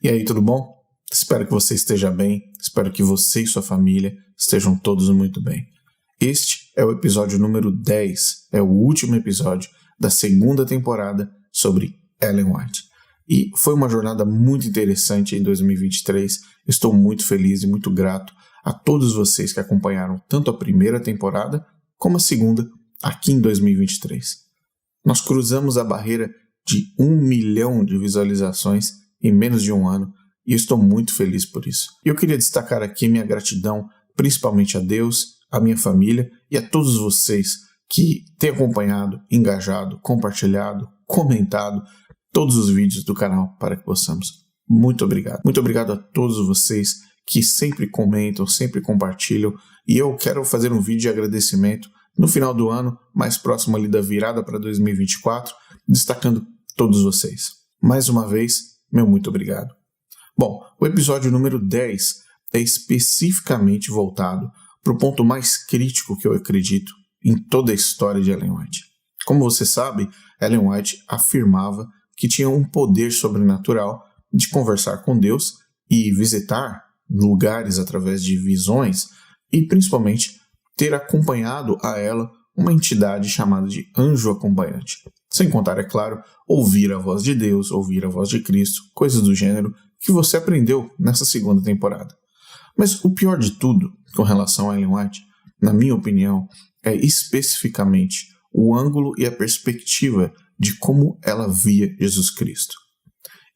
E aí, tudo bom? Espero que você esteja bem, espero que você e sua família estejam todos muito bem. Este é o episódio número 10, é o último episódio da segunda temporada sobre Ellen White. E foi uma jornada muito interessante em 2023, estou muito feliz e muito grato a todos vocês que acompanharam tanto a primeira temporada como a segunda aqui em 2023. Nós cruzamos a barreira de 1 milhão de visualizações em menos de um ano e estou muito feliz por isso. Eu queria destacar aqui minha gratidão principalmente a Deus, a minha família e a todos vocês que têm acompanhado, engajado, compartilhado, comentado todos os vídeos do canal para que possamos. Muito obrigado. Muito obrigado a todos vocês que sempre comentam, sempre compartilham e eu quero fazer um vídeo de agradecimento no final do ano, mais próximo ali da virada para 2024, destacando todos vocês. Mais uma vez, meu muito obrigado. Bom, o episódio número 10 é especificamente voltado para o ponto mais crítico que eu acredito em toda a história de Ellen White. Como você sabe, Ellen White afirmava que tinha um poder sobrenatural de conversar com Deus e visitar lugares através de visões e principalmente ter acompanhado a ela uma entidade chamada de anjo acompanhante. Sem contar, é claro, ouvir a voz de Deus, ouvir a voz de Cristo, coisas do gênero que você aprendeu nessa segunda temporada. Mas o pior de tudo com relação a Ellen White, na minha opinião, é especificamente o ângulo e a perspectiva de como ela via Jesus Cristo.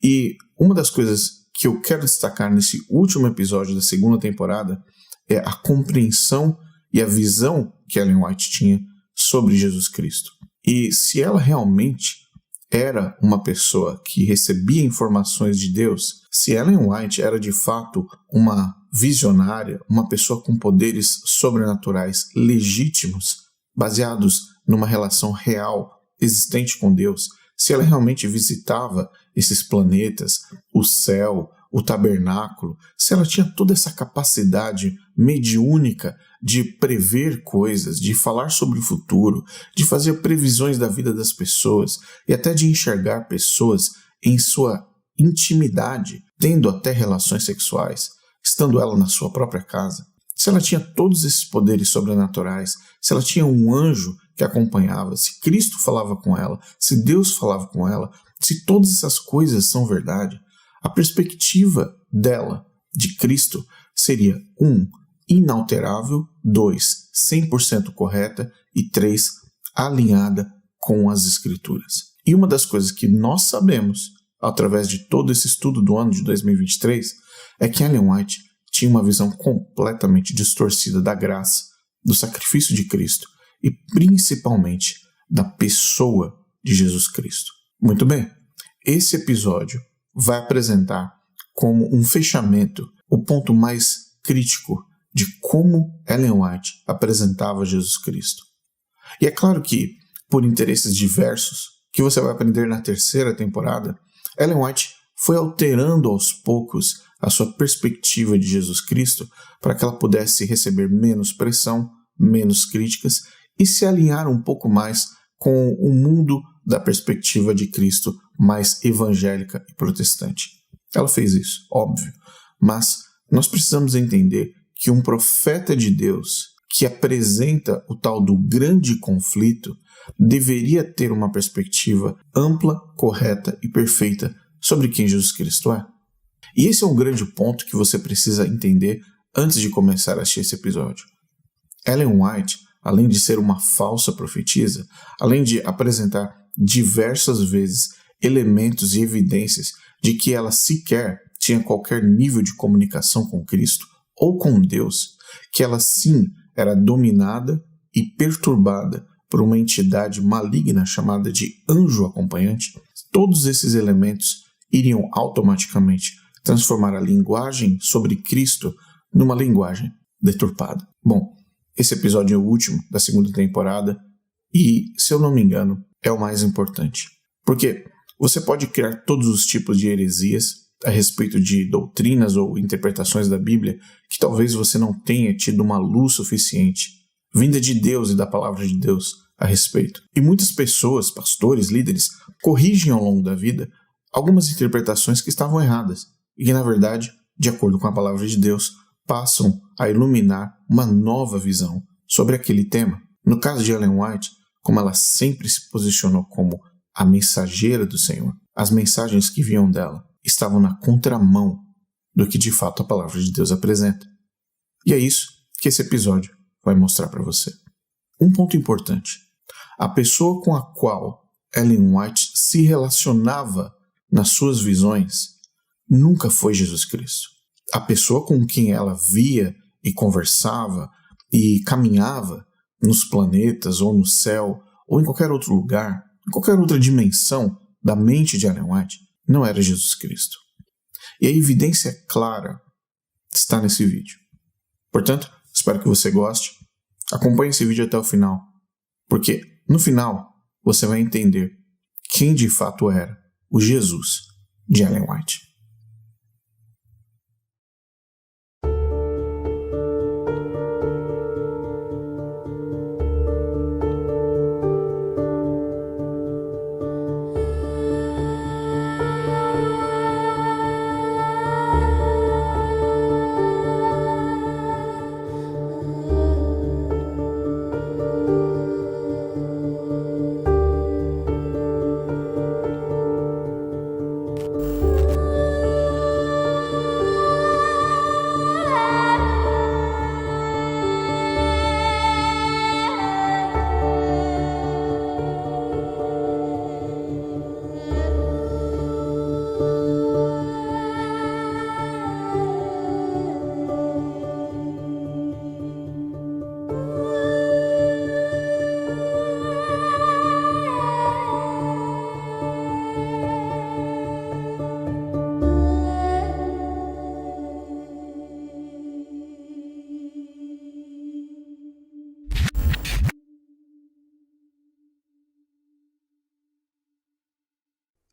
E uma das coisas que eu quero destacar nesse último episódio da segunda temporada é a compreensão e a visão que Ellen White tinha sobre Jesus Cristo. E se ela realmente era uma pessoa que recebia informações de Deus, se Ellen White era de fato uma visionária, uma pessoa com poderes sobrenaturais legítimos, baseados numa relação real existente com Deus, se ela realmente visitava esses planetas, o céu, o tabernáculo, se ela tinha toda essa capacidade mediúnica de prever coisas, de falar sobre o futuro, de fazer previsões da vida das pessoas e até de enxergar pessoas em sua intimidade, tendo até relações sexuais, estando ela na sua própria casa, se ela tinha todos esses poderes sobrenaturais, se ela tinha um anjo que acompanhava, se Cristo falava com ela, se Deus falava com ela, se todas essas coisas são verdade, a perspectiva dela, de Cristo, seria 1. Inalterável, 2. 100% correta e 3. Alinhada com as Escrituras. E uma das coisas que nós sabemos, através de todo esse estudo do ano de 2023, é que Ellen White tinha uma visão completamente distorcida da graça, do sacrifício de Cristo e principalmente da pessoa de Jesus Cristo. Muito bem, esse episódio vai apresentar como um fechamento o ponto mais crítico de como Ellen White apresentava Jesus Cristo. E é claro que, por interesses diversos, que você vai aprender na terceira temporada, Ellen White foi alterando aos poucos a sua perspectiva de Jesus Cristo para que ela pudesse receber menos pressão, menos críticas e se alinhar um pouco mais com o mundo da perspectiva de Cristo mais evangélica e protestante. Ela fez isso, óbvio, mas nós precisamos entender que um profeta de Deus que apresenta o tal do grande conflito deveria ter uma perspectiva ampla, correta e perfeita sobre quem Jesus Cristo é. E esse é um grande ponto que você precisa entender antes de começar a assistir esse episódio. Ellen White, além de ser uma falsa profetisa, além de apresentar diversas vezes elementos e evidências de que ela sequer tinha qualquer nível de comunicação com Cristo ou com Deus, que ela sim era dominada e perturbada por uma entidade maligna chamada de anjo acompanhante, todos esses elementos iriam automaticamente transformar a linguagem sobre Cristo numa linguagem deturpada. Bom, esse episódio é o último da segunda temporada e, se eu não me engano, é o mais importante. Porque você pode criar todos os tipos de heresias a respeito de doutrinas ou interpretações da Bíblia que talvez você não tenha tido uma luz suficiente, vinda de Deus e da palavra de Deus a respeito. E muitas pessoas, pastores, líderes, corrigem ao longo da vida algumas interpretações que estavam erradas. e que, na verdade, de acordo com a palavra de Deus, passam a iluminar uma nova visão sobre aquele tema. No caso de Ellen White, como ela sempre se posicionou como a mensageira do Senhor, as mensagens que vinham dela estavam na contramão do que de fato a palavra de Deus apresenta. E é isso que esse episódio vai mostrar para você. Um ponto importante: a pessoa com a qual Ellen White se relacionava nas suas visões nunca foi Jesus Cristo. A pessoa com quem ela via e conversava e caminhava nos planetas ou no céu ou em qualquer outro lugar, em qualquer outra dimensão da mente de Ellen White, não era Jesus Cristo. E a evidência clara está nesse vídeo. Portanto, espero que você goste. Acompanhe esse vídeo até o final, porque no final você vai entender quem de fato era o Jesus de Ellen White.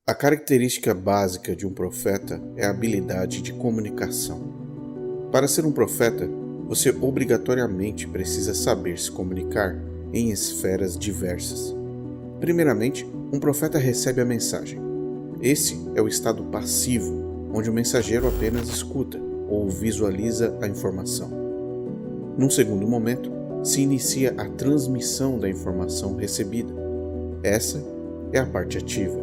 A característica básica de um profeta é a habilidade de comunicação. Para ser um profeta, você obrigatoriamente precisa saber se comunicar em esferas diversas. Primeiramente, um profeta recebe a mensagem. Esse é o estado passivo, onde o mensageiro apenas escuta ou visualiza a informação. Num segundo momento, se inicia a transmissão da informação recebida. Essa é a parte ativa.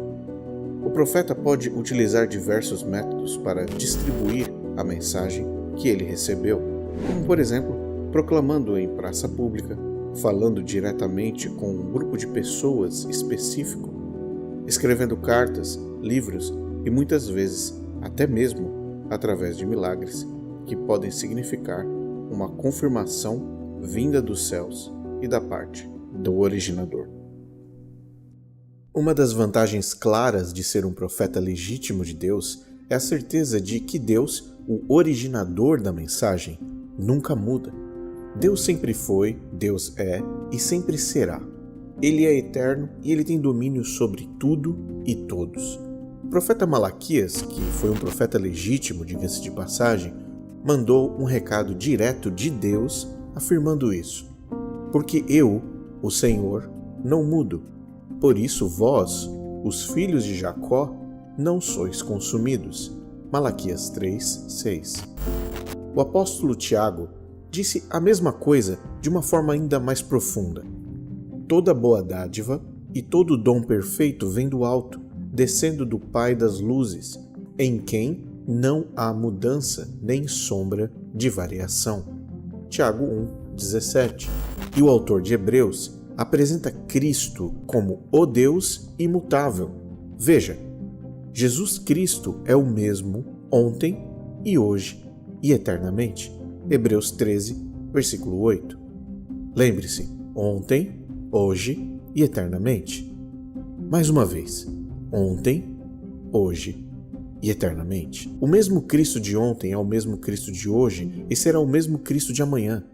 O profeta pode utilizar diversos métodos para distribuir a mensagem que ele recebeu, como, por exemplo, proclamando em praça pública, falando diretamente com um grupo de pessoas específico, escrevendo cartas, livros e muitas vezes até mesmo através de milagres que podem significar uma confirmação vinda dos céus e da parte do originador. Uma das vantagens claras de ser um profeta legítimo de Deus é a certeza de que Deus, o originador da mensagem, nunca muda. Deus sempre foi, Deus é e sempre será. Ele é eterno e ele tem domínio sobre tudo e todos. O profeta Malaquias, que foi um profeta legítimo, diga-se de passagem, mandou um recado direto de Deus afirmando isso. Porque eu, o Senhor, não mudo. Por isso vós, os filhos de Jacó, não sois consumidos. Malaquias 3:6. O apóstolo Tiago disse a mesma coisa de uma forma ainda mais profunda. Toda boa dádiva e todo dom perfeito vem do alto, descendo do Pai das luzes, em quem não há mudança nem sombra de variação. Tiago 1:17. E o autor de Hebreus apresenta Cristo como o Deus imutável. Veja, Jesus Cristo é o mesmo ontem e hoje e eternamente. Hebreus 13, versículo 8. Lembre-se, ontem, hoje e eternamente. Mais uma vez, ontem, hoje e eternamente. O mesmo Cristo de ontem é o mesmo Cristo de hoje e será o mesmo Cristo de amanhã.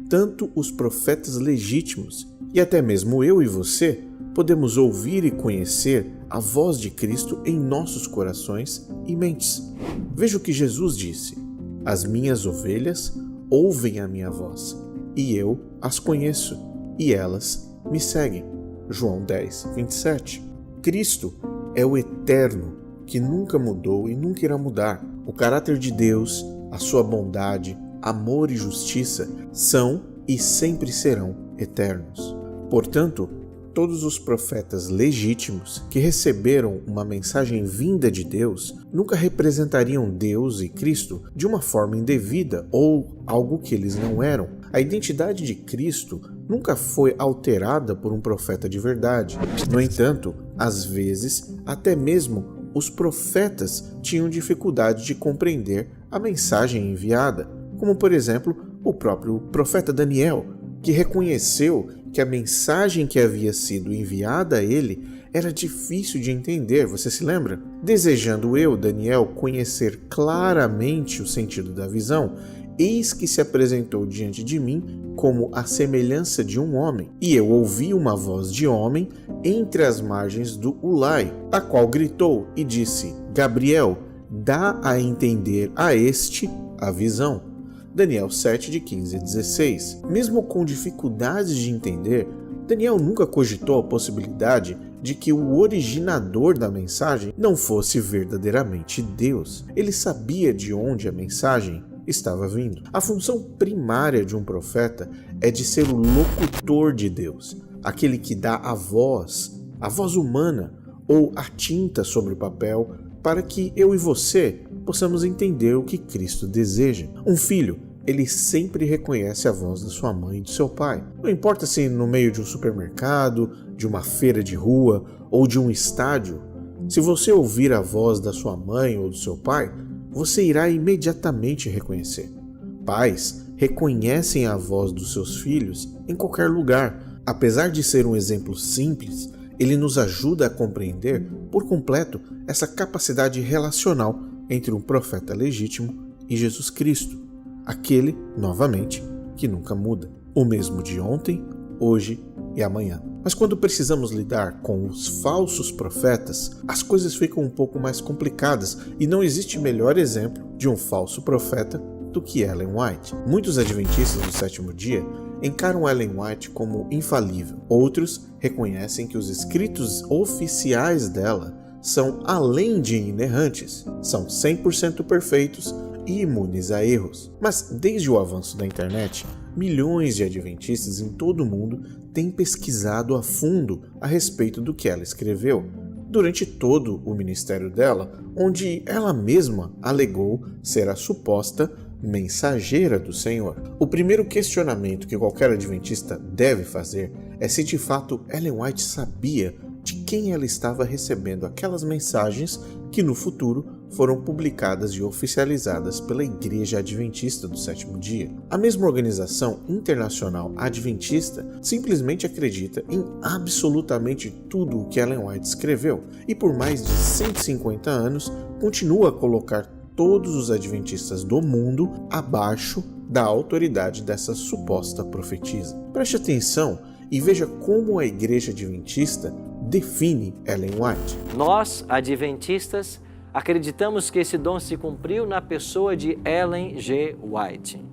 Tanto os profetas legítimos e até mesmo eu e você podemos ouvir e conhecer a voz de Cristo em nossos corações e mentes. Veja o que Jesus disse: as minhas ovelhas ouvem a minha voz, e eu as conheço, e elas me seguem. João 10:27. Cristo é o eterno, que nunca mudou e nunca irá mudar. O caráter de Deus, a sua bondade, amor e justiça são e sempre serão eternos. Portanto, todos os profetas legítimos que receberam uma mensagem vinda de Deus nunca representariam Deus e Cristo de uma forma indevida ou algo que eles não eram. A identidade de Cristo nunca foi alterada por um profeta de verdade. No entanto, às vezes, até mesmo os profetas tinham dificuldade de compreender a mensagem enviada, como por exemplo o próprio profeta Daniel, que reconheceu que a mensagem que havia sido enviada a ele era difícil de entender, você se lembra? Desejando eu, Daniel, conhecer claramente o sentido da visão, eis que se apresentou diante de mim como a semelhança de um homem, e eu ouvi uma voz de homem entre as margens do Ulai, a qual gritou e disse: Gabriel, dá a entender a este a visão. Daniel 7, de 15 a 16. Mesmo com dificuldades de entender, Daniel nunca cogitou a possibilidade de que o originador da mensagem não fosse verdadeiramente Deus. Ele sabia de onde a mensagem estava vindo. A função primária de um profeta é de ser o locutor de Deus, aquele que dá a voz humana ou a tinta sobre o papel para que eu e você possamos entender o que Cristo deseja. Um filho, ele sempre reconhece a voz da sua mãe e do seu pai. Não importa se no meio de um supermercado, de uma feira de rua ou de um estádio, se você ouvir a voz da sua mãe ou do seu pai, você irá imediatamente reconhecer. Pais reconhecem a voz dos seus filhos em qualquer lugar. Apesar de ser um exemplo simples, ele nos ajuda a compreender por completo essa capacidade relacional entre um profeta legítimo e Jesus Cristo, aquele, novamente, que nunca muda, o mesmo de ontem, hoje e amanhã. Mas quando precisamos lidar com os falsos profetas, as coisas ficam um pouco mais complicadas e não existe melhor exemplo de um falso profeta do que Ellen White. Muitos adventistas do sétimo dia encaram Ellen White como infalível. Outros reconhecem que os escritos oficiais dela são além de inerrantes, são 100% perfeitos e imunes a erros. Mas desde o avanço da internet, milhões de adventistas em todo o mundo têm pesquisado a fundo a respeito do que ela escreveu, durante todo o ministério dela, onde ela mesma alegou ser a suposta mensageira do Senhor. O primeiro questionamento que qualquer adventista deve fazer é se de fato Ellen White sabia de quem ela estava recebendo aquelas mensagens que no futuro foram publicadas e oficializadas pela Igreja Adventista do Sétimo Dia. A mesma organização internacional adventista simplesmente acredita em absolutamente tudo o que Ellen White escreveu e por mais de 150 anos continua a colocar todos os adventistas do mundo abaixo da autoridade dessa suposta profetisa. Preste atenção e veja como a Igreja Adventista define Ellen White. Nós, adventistas, acreditamos que esse dom se cumpriu na pessoa de Ellen G. White.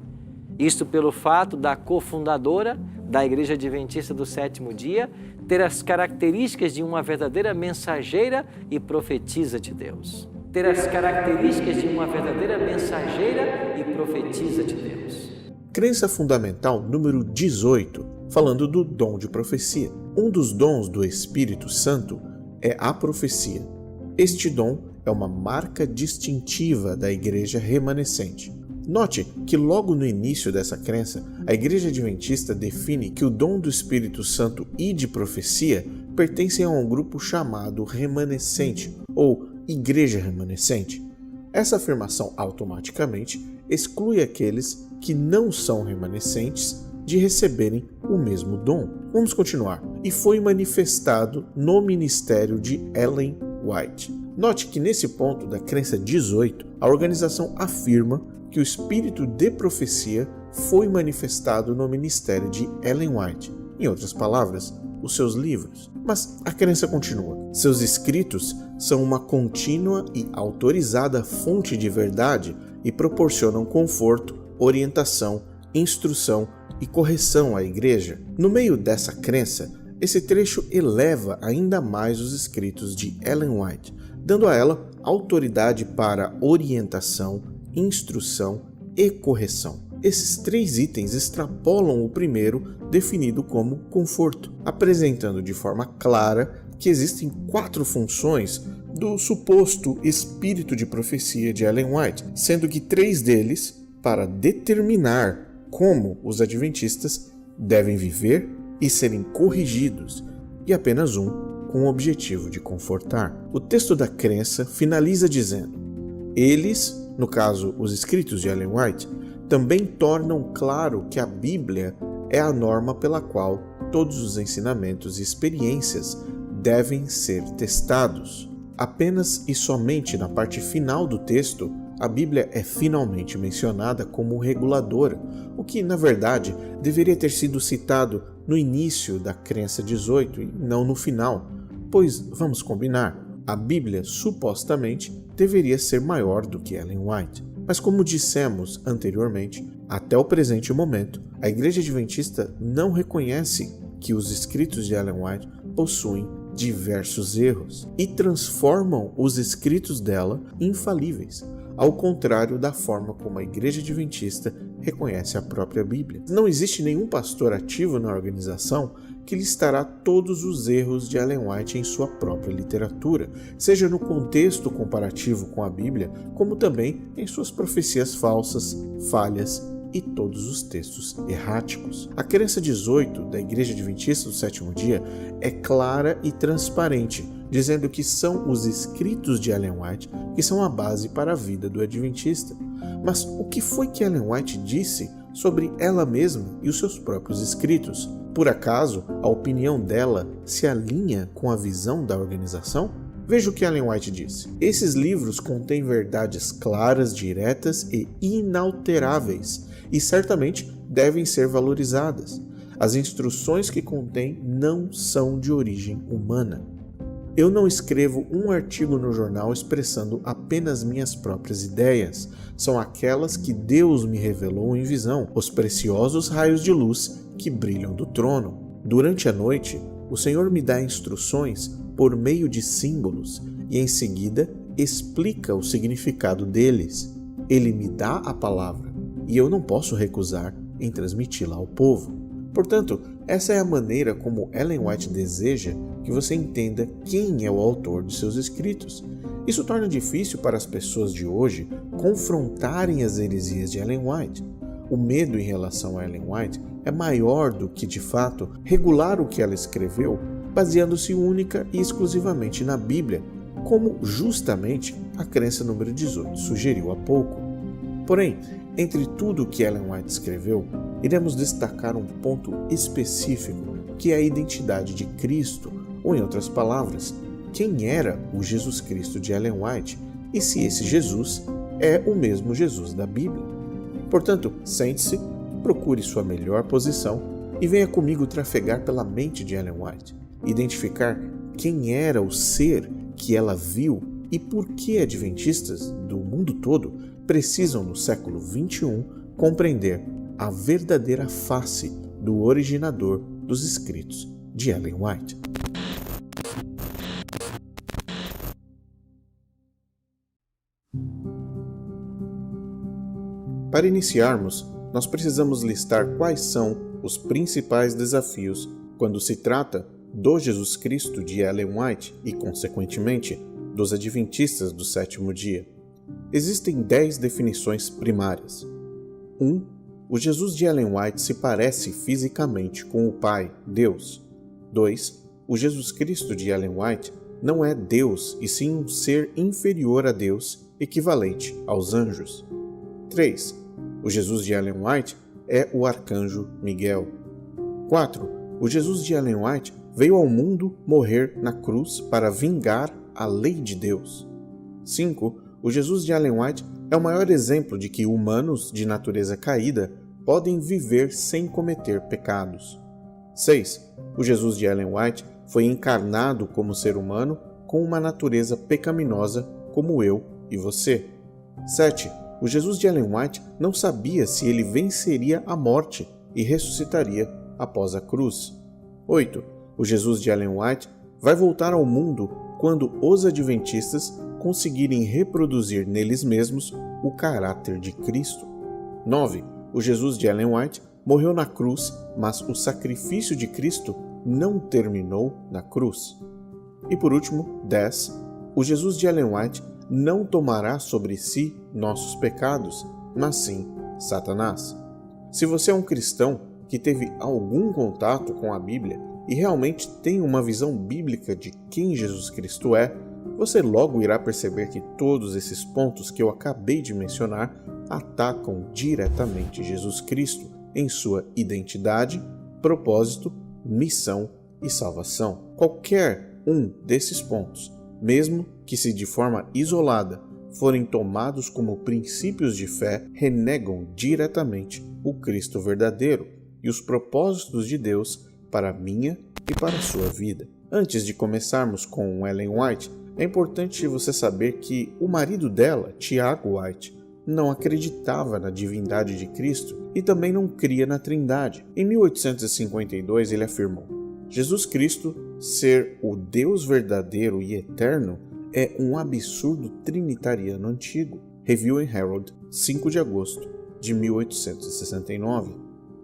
Isto pelo fato da cofundadora da Igreja Adventista do Sétimo Dia ter as características de uma verdadeira mensageira e profetisa de Deus. Ter as características de uma verdadeira mensageira e profetisa de Deus. Crença fundamental número 18, falando do dom de profecia. Um dos dons do Espírito Santo é a profecia. Este dom é uma marca distintiva da Igreja remanescente. Note que logo no início dessa crença, a Igreja Adventista define que o dom do Espírito Santo e de profecia pertencem a um grupo chamado remanescente ou Igreja remanescente. Essa afirmação automaticamente exclui aqueles que não são remanescentes de receberem o mesmo dom. Vamos continuar. E foi manifestado no ministério de Ellen White. Note que nesse ponto da crença 18, a organização afirma que o espírito de profecia foi manifestado no ministério de Ellen White. Em outras palavras, os seus livros. Mas a crença continua. Seus escritos são uma contínua e autorizada fonte de verdade e proporcionam conforto, orientação, instrução e correção à igreja. No meio dessa crença, Esse trecho eleva ainda mais os escritos de Ellen White, dando a ela autoridade para orientação, instrução e correção. Esses 3 itens extrapolam o primeiro, definido como conforto, apresentando de forma clara que existem 4 funções do suposto espírito de profecia de Ellen White, sendo que 3 deles para determinar como os adventistas devem viver e serem corrigidos, e apenas um com o objetivo de confortar. O texto da crença finaliza dizendo: eles, no caso os escritos de Ellen White, também tornam claro que a Bíblia é a norma pela qual todos os ensinamentos e experiências devem ser testados. Apenas e somente na parte final do texto, a Bíblia é finalmente mencionada como reguladora, o que, na verdade, deveria ter sido citado no início da crença 18 e não no final, pois, vamos combinar, a Bíblia supostamente deveria ser maior do que Ellen White. Mas como dissemos anteriormente, até o presente momento, a Igreja Adventista não reconhece que os escritos de Ellen White possuem diversos erros e transformam os escritos dela em infalíveis, ao contrário da forma como a Igreja Adventista reconhece a própria Bíblia. Não existe nenhum pastor ativo na organização que listará todos os erros de Ellen White em sua própria literatura, seja no contexto comparativo com a Bíblia, como também em suas profecias falsas, falhas e todos os textos erráticos. A crença 18 da Igreja Adventista do Sétimo Dia é clara e transparente, dizendo que são os escritos de Ellen White que são a base para a vida do adventista. Mas o que foi que Ellen White disse sobre ela mesma e os seus próprios escritos? Por acaso, a opinião dela se alinha com a visão da organização? Veja o que Ellen White disse. Esses livros contêm verdades claras, diretas e inalteráveis, e certamente devem ser valorizadas. As instruções que contêm não são de origem humana. Eu não escrevo um artigo no jornal expressando apenas minhas próprias ideias. São aquelas que Deus me revelou em visão, os preciosos raios de luz que brilham do trono. Durante a noite, o Senhor me dá instruções por meio de símbolos e em seguida explica o significado deles. Ele me dá a palavra e eu não posso recusar em transmiti-la ao povo. Portanto, essa é a maneira como Ellen White deseja que você entenda quem é o autor de seus escritos. Isso torna difícil para as pessoas de hoje confrontarem as heresias de Ellen White. O medo em relação a Ellen White é maior do que, de fato, regular o que ela escreveu, baseando-se única e exclusivamente na Bíblia, como justamente a crença número 18 sugeriu há pouco. Porém, entre tudo o que Ellen White escreveu, iremos destacar um ponto específico, que é a identidade de Cristo, ou em outras palavras, quem era o Jesus Cristo de Ellen White e se esse Jesus é o mesmo Jesus da Bíblia. Portanto, sente-se, procure sua melhor posição e venha comigo trafegar pela mente de Ellen White, identificar quem era o ser que ela viu e por que adventistas do mundo todo precisam, no século XXI, compreender a verdadeira face do originador dos escritos de Ellen White. Para iniciarmos, nós precisamos listar quais são os principais desafios quando se trata do Jesus Cristo de Ellen White e, consequentemente, dos adventistas do sétimo dia. Existem 10 definições primárias. 1. O Jesus de Ellen White se parece fisicamente com o Pai, Deus. 2. O Jesus Cristo de Ellen White não é Deus, e sim um ser inferior a Deus, equivalente aos anjos. 3. O Jesus de Ellen White é o arcanjo Miguel. 4. O Jesus de Ellen White veio ao mundo morrer na cruz para vingar a lei de Deus. 5. O Jesus de Ellen White é o maior exemplo de que humanos de natureza caída podem viver sem cometer pecados. 6. O Jesus de Ellen White foi encarnado como ser humano com uma natureza pecaminosa como eu e você. 7. O Jesus de Ellen White não sabia se ele venceria a morte e ressuscitaria após a cruz. 8. O Jesus de Ellen White vai voltar ao mundo quando os adventistas conseguirem reproduzir neles mesmos o caráter de Cristo. 9. O Jesus de Ellen White morreu na cruz, mas o sacrifício de Cristo não terminou na cruz. E por último, 10. O Jesus de Ellen White não tomará sobre si nossos pecados, mas sim Satanás. Se você é um cristão que teve algum contato com a Bíblia e realmente tem uma visão bíblica de quem Jesus Cristo é, você logo irá perceber que todos esses pontos que eu acabei de mencionar atacam diretamente Jesus Cristo em sua identidade, propósito, missão e salvação. Qualquer um desses pontos, mesmo que se de forma isolada forem tomados como princípios de fé, renegam diretamente o Cristo verdadeiro e os propósitos de Deus para a minha e para a sua vida. Antes de começarmos com Ellen White, é importante você saber que o marido dela, Tiago White, não acreditava na divindade de Cristo e também não cria na Trindade. Em 1852 ele afirmou: Jesus Cristo ser o Deus verdadeiro e eterno é um absurdo trinitariano antigo. Review and Herald, 5 de agosto de 1869.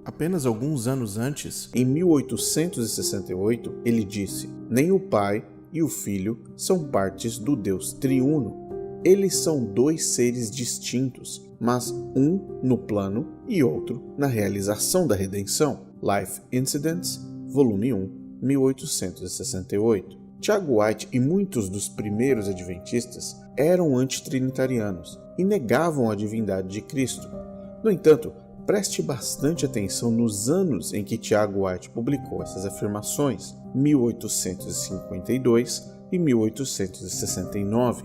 Apenas alguns anos antes, em 1868, ele disse: nem o Pai e o Filho são partes do Deus triuno. Eles são dois seres distintos, mas um no plano e outro na realização da redenção. Life Incidents, volume 1, 1868. Tiago White e muitos dos primeiros adventistas eram antitrinitarianos e negavam a divindade de Cristo. No entanto, preste bastante atenção nos anos em que Tiago White publicou essas afirmações, 1852 e 1869,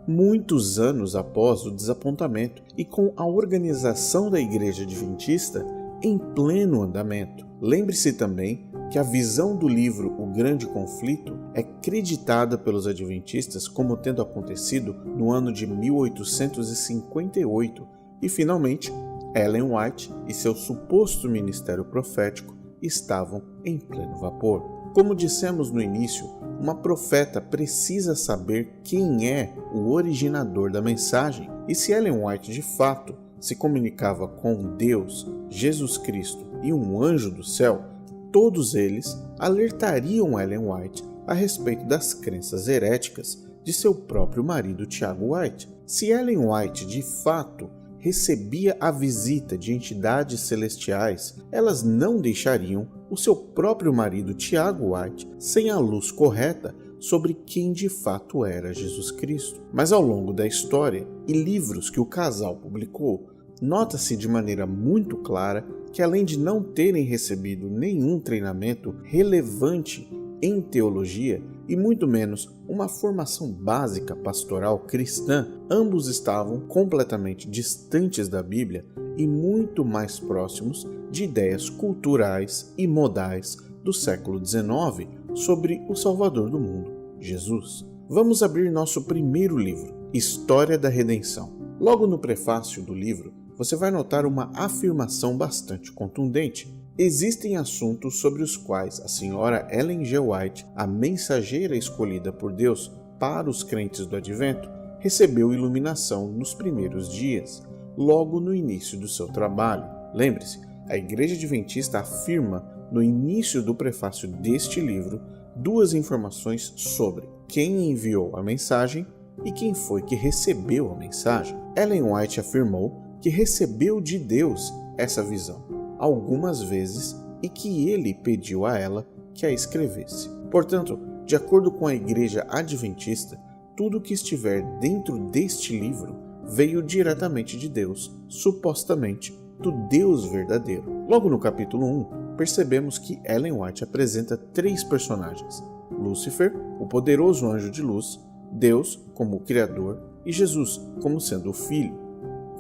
muitos anos após o desapontamento e com a organização da Igreja Adventista em pleno andamento. Lembre-se também que a visão do livro O Grande Conflito é creditada pelos adventistas como tendo acontecido no ano de 1858 e, finalmente, Ellen White e seu suposto ministério profético estavam em pleno vapor. Como dissemos no início, uma profeta precisa saber quem é o originador da mensagem, e se Ellen White de fato se comunicava com Deus, Jesus Cristo e um anjo do céu, todos eles alertariam Ellen White a respeito das crenças heréticas de seu próprio marido Tiago White. Se Ellen White de fato recebia a visita de entidades celestiais, elas não deixariam o seu próprio marido Tiago White sem a luz correta sobre quem de fato era Jesus Cristo. Mas ao longo da história e livros que o casal publicou, nota-se de maneira muito clara que, além de não terem recebido nenhum treinamento relevante em teologia e muito menos uma formação básica pastoral cristã, ambos estavam completamente distantes da Bíblia e muito mais próximos de ideias culturais e modais do século XIX sobre o Salvador do mundo, Jesus. Vamos abrir nosso primeiro livro, História da Redenção. Logo no prefácio do livro, você vai notar uma afirmação bastante contundente. Existem assuntos sobre os quais a senhora Ellen G. White, a mensageira escolhida por Deus para os crentes do Advento, recebeu iluminação nos primeiros dias, logo no início do seu trabalho. Lembre-se, a Igreja Adventista afirma no início do prefácio deste livro duas informações sobre quem enviou a mensagem e quem foi que recebeu a mensagem. Ellen White afirmou que recebeu de Deus essa visão algumas vezes e que ele pediu a ela que a escrevesse. Portanto, de acordo com a Igreja Adventista, tudo que estiver dentro deste livro veio diretamente de Deus, supostamente do Deus verdadeiro. Logo no capítulo 1, percebemos que Ellen White apresenta três personagens: Lúcifer, o poderoso anjo de luz, Deus como o Criador e Jesus como sendo o Filho.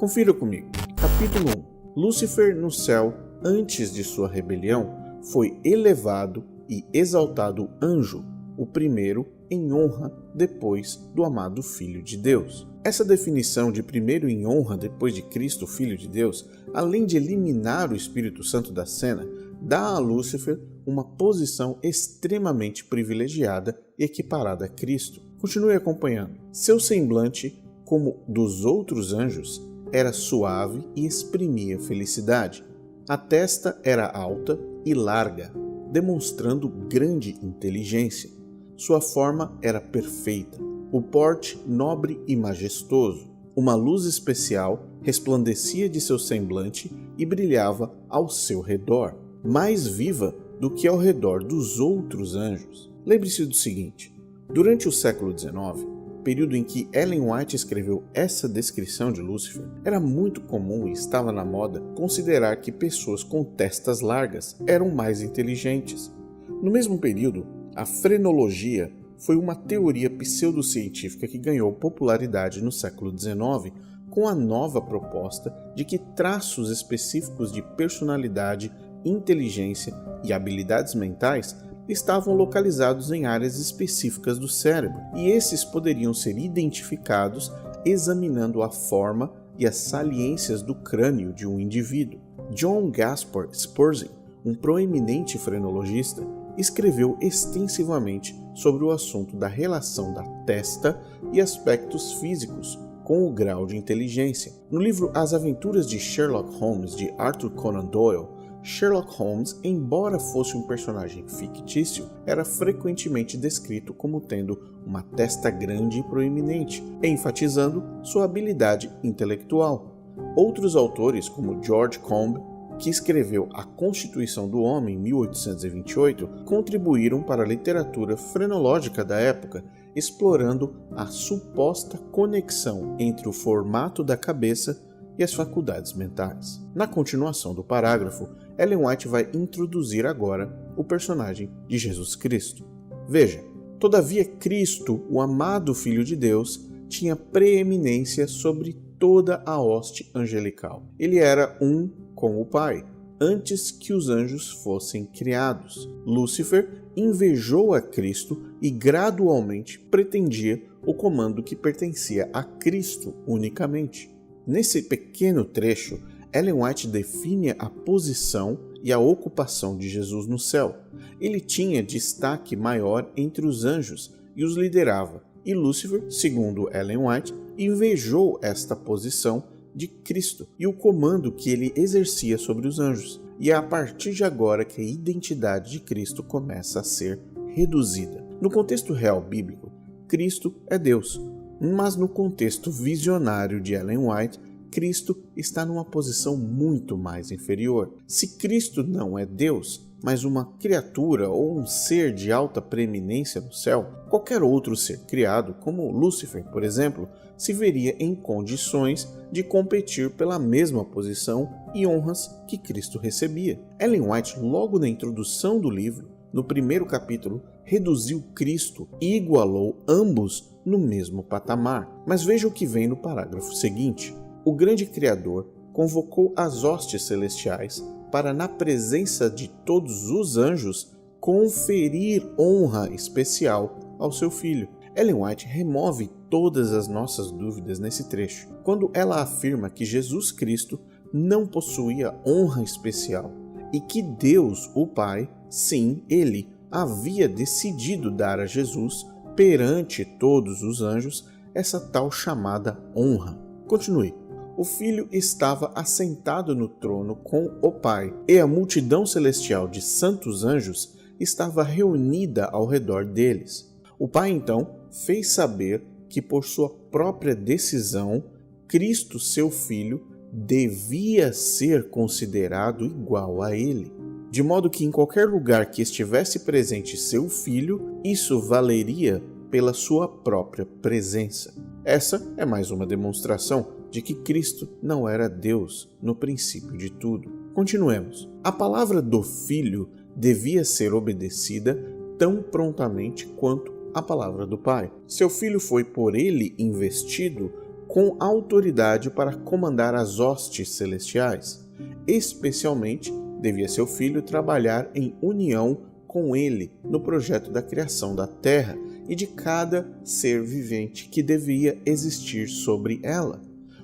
Confira comigo. Capítulo 1. Lúcifer no céu, antes de sua rebelião, foi elevado e exaltado anjo, o primeiro em honra depois do amado Filho de Deus. Essa definição de primeiro em honra depois de Cristo, Filho de Deus, além de eliminar o Espírito Santo da cena, dá a Lúcifer uma posição extremamente privilegiada e equiparada a Cristo. Continue acompanhando. Seu semblante, como dos outros anjos, era suave e exprimia felicidade. A testa era alta e larga, demonstrando grande inteligência. Sua forma era perfeita, o porte nobre e majestoso. Uma luz especial resplandecia de seu semblante e brilhava ao seu redor, mais viva do que ao redor dos outros anjos. Lembre-se do seguinte: durante o século XIX, período em que Ellen White escreveu essa descrição de Lúcifer, era muito comum e estava na moda considerar que pessoas com testas largas eram mais inteligentes. No mesmo período, a frenologia foi uma teoria pseudocientífica que ganhou popularidade no século XIX com a nova proposta de que traços específicos de personalidade, inteligência e habilidades mentais estavam localizados em áreas específicas do cérebro, e esses poderiam ser identificados examinando a forma e as saliências do crânio de um indivíduo. John Gaspar Spurzheim, um proeminente frenologista, escreveu extensivamente sobre o assunto da relação da testa e aspectos físicos com o grau de inteligência. No livro As Aventuras de Sherlock Holmes, de Arthur Conan Doyle, Sherlock Holmes, embora fosse um personagem fictício, era frequentemente descrito como tendo uma testa grande e proeminente, enfatizando sua habilidade intelectual. Outros autores, como George Combe, que escreveu A Constituição do Homem, em 1828, contribuíram para a literatura frenológica da época, explorando a suposta conexão entre o formato da cabeça e as faculdades mentais. Na continuação do parágrafo, Ellen White vai introduzir agora o personagem de Jesus Cristo. Veja: todavia Cristo, o amado Filho de Deus, tinha preeminência sobre toda a hoste angelical. Ele era um com o Pai, antes que os anjos fossem criados. Lúcifer invejou a Cristo e gradualmente pretendia o comando que pertencia a Cristo unicamente. Nesse pequeno trecho, Ellen White define a posição e a ocupação de Jesus no céu. Ele tinha destaque maior entre os anjos e os liderava, e Lúcifer, segundo Ellen White, invejou esta posição de Cristo e o comando que ele exercia sobre os anjos. E é a partir de agora que a identidade de Cristo começa a ser reduzida. No contexto real bíblico, Cristo é Deus, mas no contexto visionário de Ellen White, Cristo está numa posição muito mais inferior. Se Cristo não é Deus, mas uma criatura ou um ser de alta preeminência no céu, qualquer outro ser criado, como Lúcifer, por exemplo, se veria em condições de competir pela mesma posição e honras que Cristo recebia. Ellen White, logo na introdução do livro, no primeiro capítulo, reduziu Cristo e igualou ambos no mesmo patamar. Mas veja o que vem no parágrafo seguinte. O grande Criador convocou as hostes celestiais para, na presença de todos os anjos, conferir honra especial ao seu Filho. Ellen White remove todas as nossas dúvidas nesse trecho, quando ela afirma que Jesus Cristo não possuía honra especial e que Deus, o Pai, sim, Ele, havia decidido dar a Jesus, perante todos os anjos, essa tal chamada honra. Continue. O Filho estava assentado no trono com o Pai, e a multidão celestial de santos anjos estava reunida ao redor deles. O Pai, então, fez saber que, por sua própria decisão, Cristo, seu Filho, devia ser considerado igual a ele. De modo que, em qualquer lugar que estivesse presente seu Filho, isso valeria pela sua própria presença. Essa é mais uma demonstração de que Cristo não era Deus no princípio de tudo. Continuemos. A palavra do Filho devia ser obedecida tão prontamente quanto a palavra do Pai. Seu Filho foi por ele investido com autoridade para comandar as hostes celestiais. Especialmente, devia seu Filho trabalhar em união com ele no projeto da criação da terra e de cada ser vivente que devia existir sobre ela.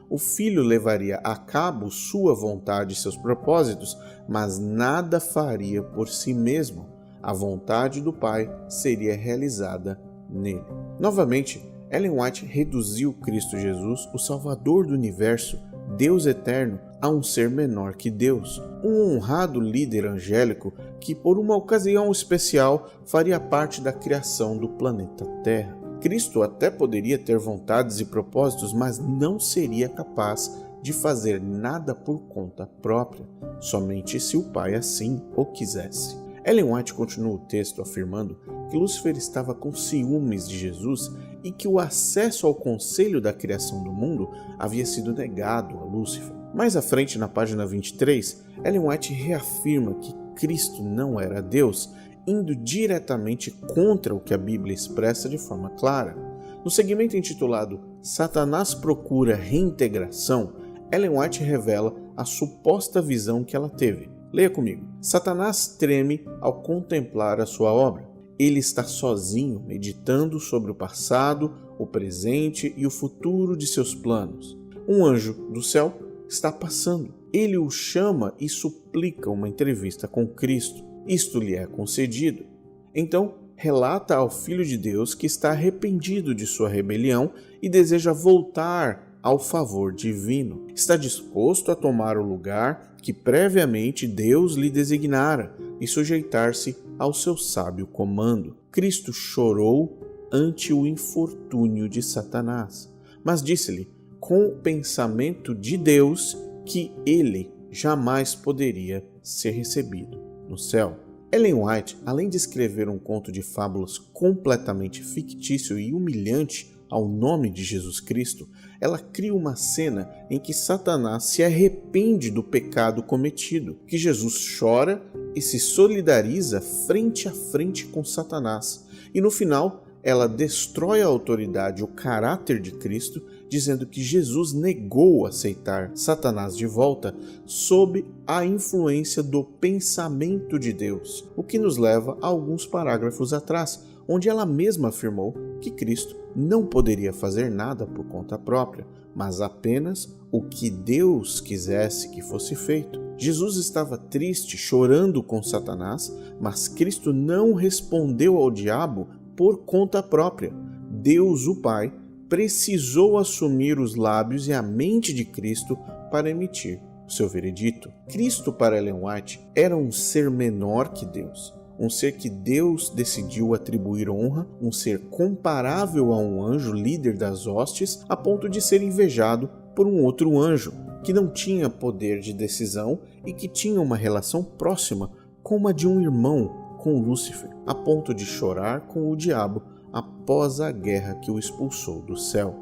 O Filho levaria a cabo sua vontade e seus propósitos, mas nada faria por si mesmo. A vontade do Pai seria realizada nele. Novamente, Ellen White reduziu Cristo Jesus, o Salvador do universo, Deus eterno, a um ser menor que Deus, um honrado líder angélico que, por uma ocasião especial, faria parte da criação do planeta Terra. Cristo até poderia ter vontades e propósitos, mas não seria capaz de fazer nada por conta própria, somente se o Pai assim o quisesse. Ellen White continua o texto afirmando que Lúcifer estava com ciúmes de Jesus e que o acesso ao conselho da criação do mundo havia sido negado a Lúcifer. Mais à frente, na página 23, Ellen White reafirma que Cristo não era Deus, indo diretamente contra o que a Bíblia expressa de forma clara. No segmento intitulado Satanás procura reintegração, Ellen White revela a suposta visão que ela teve. Leia comigo. Satanás treme ao contemplar a sua obra. Ele está sozinho, meditando sobre o passado, o presente e o futuro de seus planos. Um anjo do céu está passando. Ele o chama e suplica uma entrevista com Cristo. Isto lhe é concedido. Então, relata ao Filho de Deus que está arrependido de sua rebelião e deseja voltar ao favor divino. Está disposto a tomar o lugar que previamente Deus lhe designara e sujeitar-se ao seu sábio comando. Cristo chorou ante o infortúnio de Satanás, mas disse-lhe, com o pensamento de Deus, que ele jamais poderia ser recebido no céu. Ellen White, além de escrever um conto de fábulas completamente fictício e humilhante ao nome de Jesus Cristo, ela cria uma cena em que Satanás se arrepende do pecado cometido, que Jesus chora e se solidariza frente a frente com Satanás. E no final, ela destrói a autoridade e o caráter de Cristo, dizendo que Jesus negou aceitar Satanás de volta sob a influência do pensamento de Deus, o que nos leva a alguns parágrafos atrás, onde ela mesma afirmou que Cristo não poderia fazer nada por conta própria, mas apenas o que Deus quisesse que fosse feito. Jesus estava triste, chorando com Satanás, mas Cristo não respondeu ao diabo por conta própria. Deus, o Pai, precisou assumir os lábios e a mente de Cristo para emitir o seu veredito. Cristo, para Ellen White, era um ser menor que Deus. Um ser que Deus decidiu atribuir honra, um ser comparável a um anjo líder das hostes, a ponto de ser invejado por um outro anjo, que não tinha poder de decisão e que tinha uma relação próxima como a de um irmão com Lúcifer, a ponto de chorar com o diabo após a guerra que o expulsou do céu.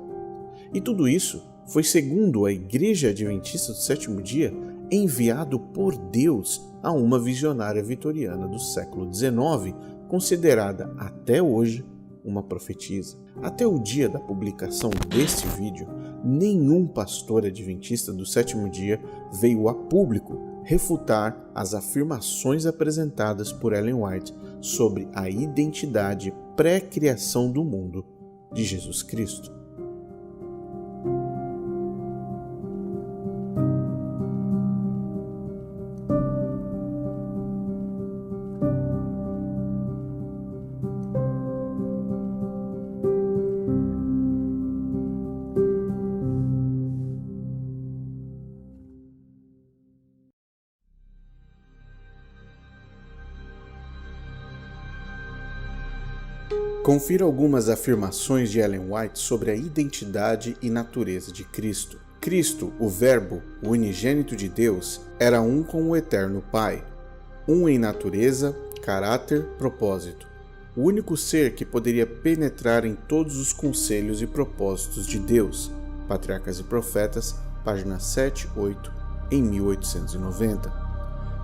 E tudo isso foi segundo a Igreja Adventista do Sétimo Dia, enviado por Deus a uma visionária vitoriana do século XIX, considerada até hoje uma profetisa. Até o dia da publicação deste vídeo, nenhum pastor adventista do Sétimo Dia veio a público refutar as afirmações apresentadas por Ellen White sobre a identidade pré-criação do mundo de Jesus Cristo. Confira algumas afirmações de Ellen White sobre a identidade e natureza de Cristo. Cristo, o Verbo, o unigênito de Deus, era um com o eterno Pai, um em natureza, caráter, propósito. O único ser que poderia penetrar em todos os conselhos e propósitos de Deus. Patriarcas e Profetas, página 7, 8, em 1890.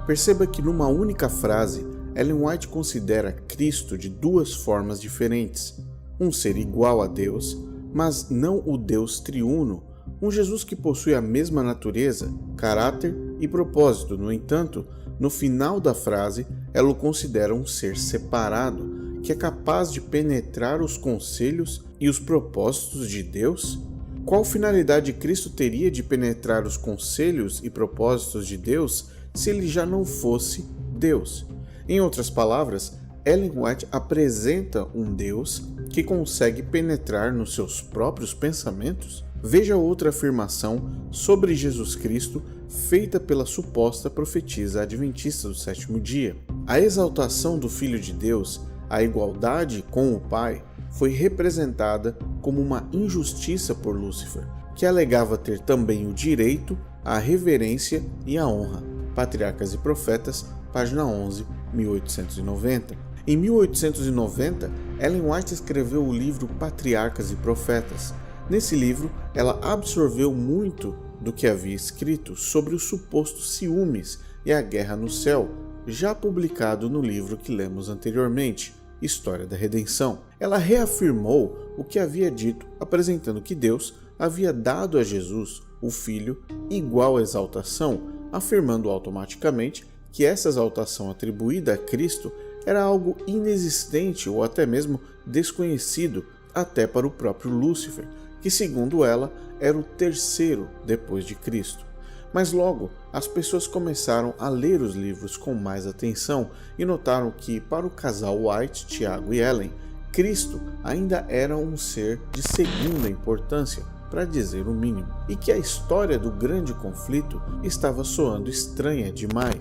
Perceba que numa única frase, Ellen White considera Cristo de duas formas diferentes. Um ser igual a Deus, mas não o Deus triuno. Um Jesus que possui a mesma natureza, caráter e propósito. No entanto, no final da frase, ela o considera um ser separado, que é capaz de penetrar os conselhos e os propósitos de Deus. Qual finalidade Cristo teria de penetrar os conselhos e propósitos de Deus se ele já não fosse Deus? Em outras palavras, Ellen White apresenta um Deus que consegue penetrar nos seus próprios pensamentos? Veja outra afirmação sobre Jesus Cristo feita pela suposta profetisa adventista do sétimo dia. A exaltação do Filho de Deus, a igualdade com o Pai, foi representada como uma injustiça por Lúcifer, que alegava ter também o direito à reverência e à honra. Patriarcas e Profetas, página 11, 1890. Em 1890, Ellen White escreveu o livro Patriarcas e Profetas. Nesse livro, ela absorveu muito do que havia escrito sobre os supostos ciúmes e a guerra no céu, já publicado no livro que lemos anteriormente, História da Redenção. Ela reafirmou o que havia dito, apresentando que Deus havia dado a Jesus, o Filho, igual exaltação, afirmando automaticamente que essa exaltação atribuída a Cristo era algo inexistente ou até mesmo desconhecido até para o próprio Lúcifer, que segundo ela era o terceiro depois de Cristo. Mas logo, as pessoas começaram a ler os livros com mais atenção e notaram que, para o casal White, Tiago e Ellen, Cristo ainda era um ser de segunda importância, para dizer o mínimo, e que a história do grande conflito estava soando estranha demais.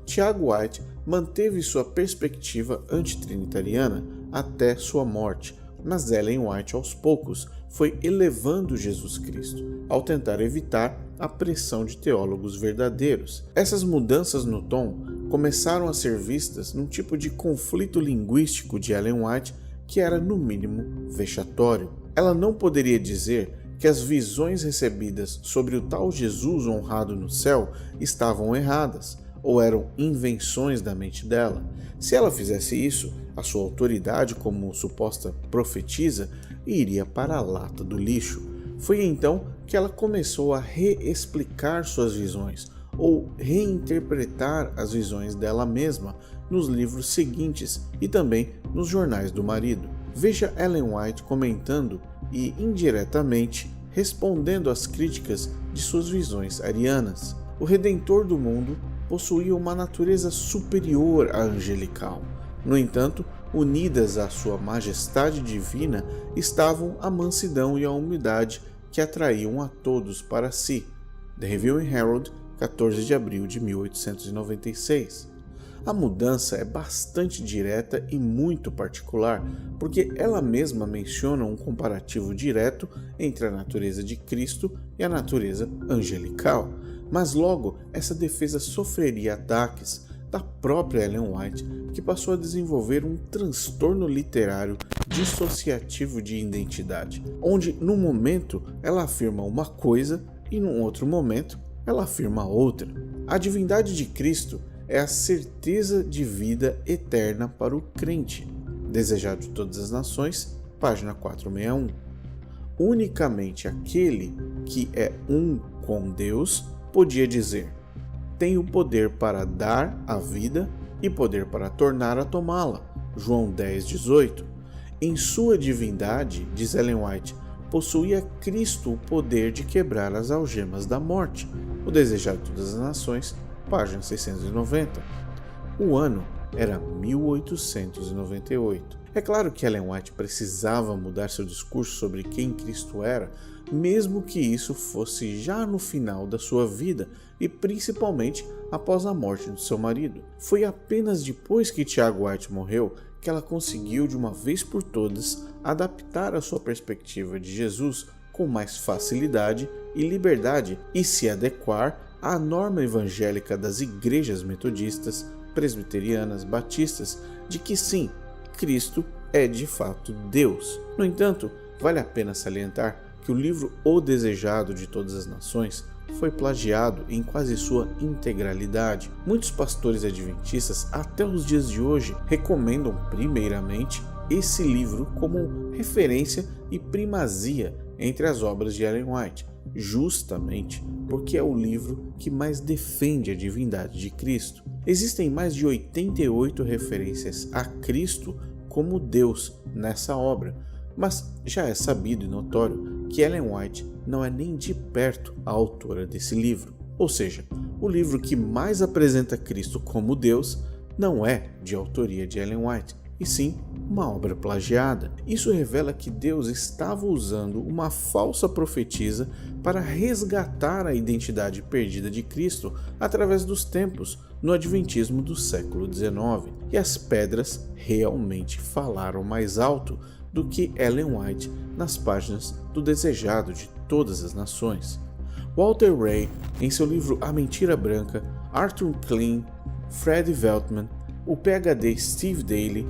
Tiago White manteve sua perspectiva antitrinitariana até sua morte, mas Ellen White, aos poucos, foi elevando Jesus Cristo, ao tentar evitar a pressão de teólogos verdadeiros. Essas mudanças no tom começaram a ser vistas num tipo de conflito linguístico de Ellen White que era, no mínimo, vexatório. Ela não poderia dizer que as visões recebidas sobre o tal Jesus honrado no céu estavam erradas, ou eram invenções da mente dela. Se ela fizesse isso, a sua autoridade como suposta profetisa iria para a lata do lixo. Foi então que ela começou a reexplicar suas visões, ou reinterpretar as visões dela mesma nos livros seguintes e também nos jornais do marido. Veja Ellen White comentando e, indiretamente, respondendo às críticas de suas visões arianas. O Redentor do mundo possuía uma natureza superior à angelical. No entanto, unidas à sua majestade divina estavam a mansidão e a humildade que atraíam a todos para si. The Review and Herald, 14 de abril de 1896. A mudança é bastante direta e muito particular, porque ela mesma menciona um comparativo direto entre a natureza de Cristo e a natureza angelical. Mas logo, essa defesa sofreria ataques da própria Ellen White, que passou a desenvolver um transtorno literário dissociativo de identidade, onde num momento ela afirma uma coisa e num outro momento ela afirma outra. A divindade de Cristo é a certeza de vida eterna para o crente. Desejado de todas as nações, página 461. Unicamente aquele que é um com Deus podia dizer: tem o poder para dar a vida e poder para tornar a tomá-la. João 10:18. Em sua divindade, diz Ellen White, possuía Cristo o poder de quebrar as algemas da morte. O Desejado de Todas as Nações, página 690. O ano era 1898. É claro que Ellen White precisava mudar seu discurso sobre quem Cristo era, mesmo que isso fosse já no final da sua vida e principalmente após a morte do seu marido. Foi apenas depois que Tiago White morreu que ela conseguiu de uma vez por todas adaptar a sua perspectiva de Jesus com mais facilidade e liberdade e se adequar à norma evangélica das igrejas metodistas, presbiterianas, batistas, de que sim, Cristo é de fato Deus. No entanto, vale a pena salientar que o livro O Desejado de Todas as Nações foi plagiado em quase sua integralidade. Muitos pastores adventistas, até os dias de hoje, recomendam primeiramente esse livro como referência e primazia entre as obras de Ellen White, justamente porque é o livro que mais defende a divindade de Cristo. Existem mais de 88 referências a Cristo como Deus nessa obra, mas já é sabido e notório que Ellen White não é nem de perto a autora desse livro. Ou seja, o livro que mais apresenta Cristo como Deus não é de autoria de Ellen White, e sim uma obra plagiada. Isso revela que Deus estava usando uma falsa profetisa para resgatar a identidade perdida de Cristo através dos tempos no Adventismo do século XIX. E as pedras realmente falaram mais alto do que Ellen White nas páginas do Desejado de Todas as Nações. Walter Ray, em seu livro A Mentira Branca, Arthur Klein, Fred Veltman, o PhD Steve Daly,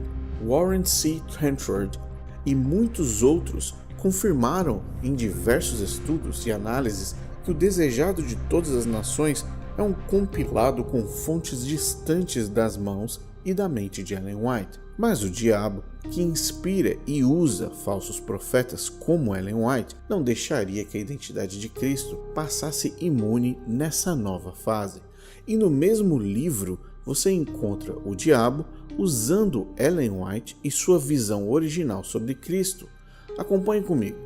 Warren C. Trenchard e muitos outros confirmaram em diversos estudos e análises que o Desejado de Todas as Nações é um compilado com fontes distantes das mãos e da mente de Ellen White. Mas o diabo, que inspira e usa falsos profetas como Ellen White, não deixaria que a identidade de Cristo passasse imune nessa nova fase. E no mesmo livro você encontra o diabo usando Ellen White e sua visão original sobre Cristo. Acompanhe comigo.